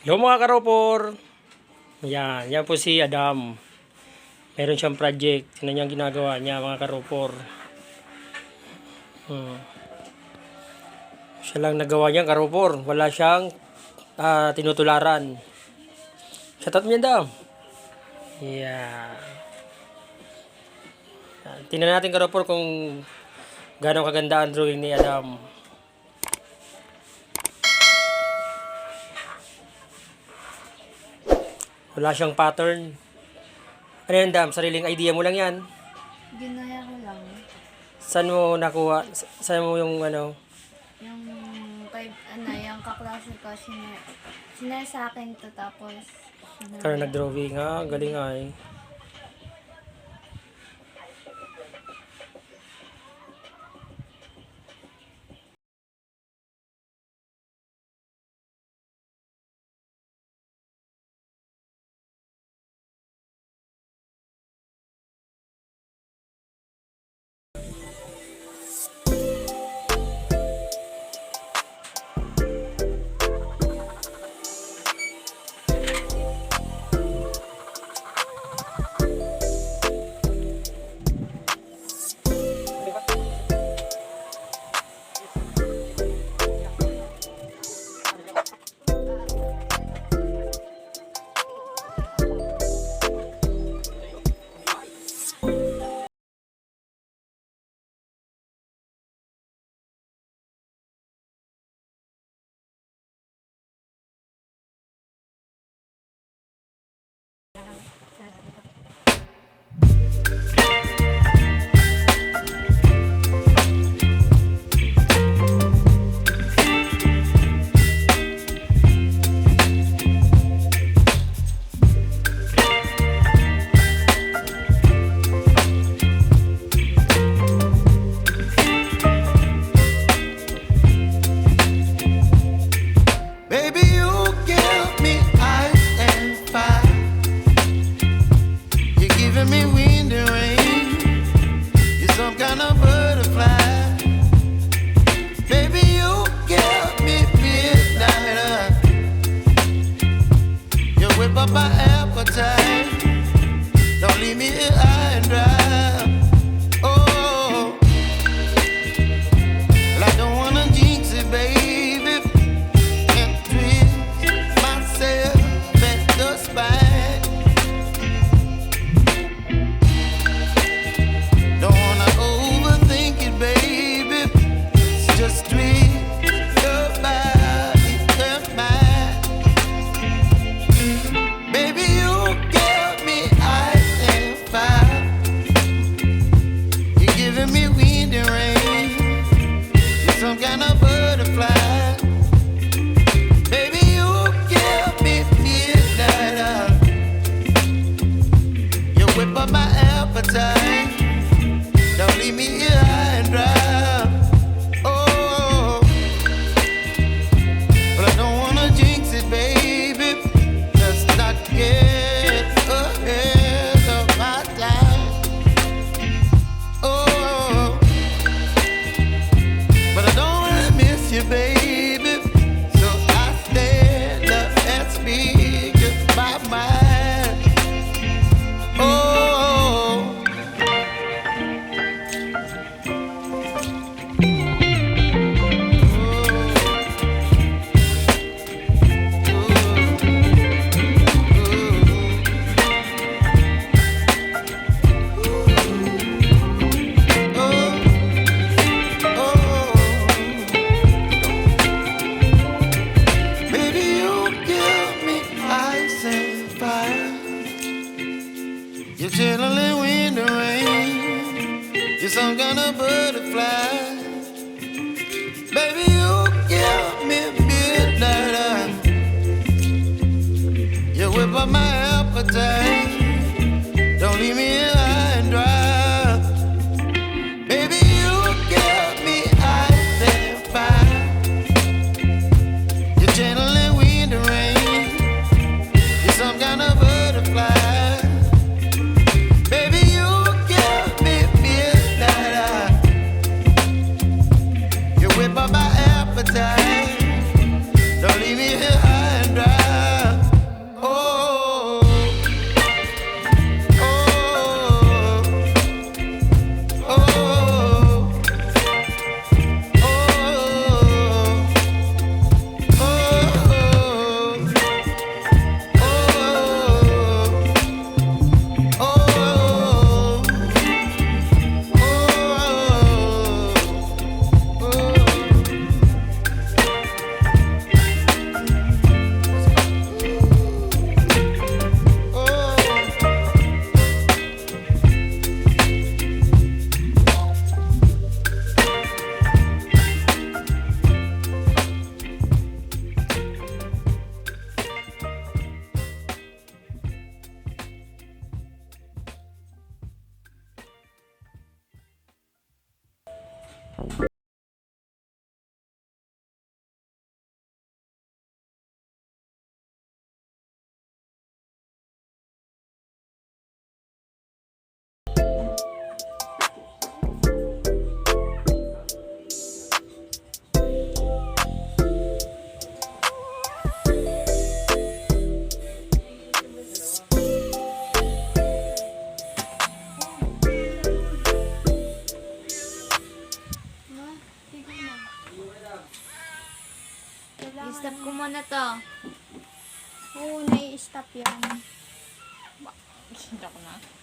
Hello mga karopor. Yan po si Adam. Meron siyang project. Tingnan niyo ang ginagawa niya mga karopor. Siya lang nagawa niya karopor. Wala siyang tinutularan. Shoutout mo yan, Adam. Yeah. Tingnan natin karopor kung gaano kaganda ang drawing ni Adam. Wala siyang pattern. Ano yan, Dam? Sariling idea mo lang yan? Ginaya ko lang. Saan mo nakuha? Saan mo yung ano? Yung yung kaklase ko, sinare sa akin to tapos Kaya nag-drawing ha? Galing ay. My appetite, don't leave me here high and dry. Oh, well, I don't wanna jinx it, baby, and twist myself at the spine. Don't wanna overthink it, baby. It's just twist your body and mine. Baby, you give me ice and fire. You're giving me wind and rain. You're some kind of butterfly. Baby, you give me midnight. You whip up my appetite. Don't leave me here high and dry. Oh, but I don't wanna jinx it, baby. Not get ahead of my time. Oh, but I don't wanna miss you, baby. So I stand up and speak my mind. Oh. You're chilling wind and rain. You're some kind of butterfly. Baby, you give me midnight. You whip up my appetite. Don't leave me here high and dry. Baby, you give me ice and fire. You're channeling wind and rain. You're some kind of butterfly. Whip up my appetite. Don't leave me here high and dry. I-stop ko muna to. Oo, nai-stop yan. Stop ko na.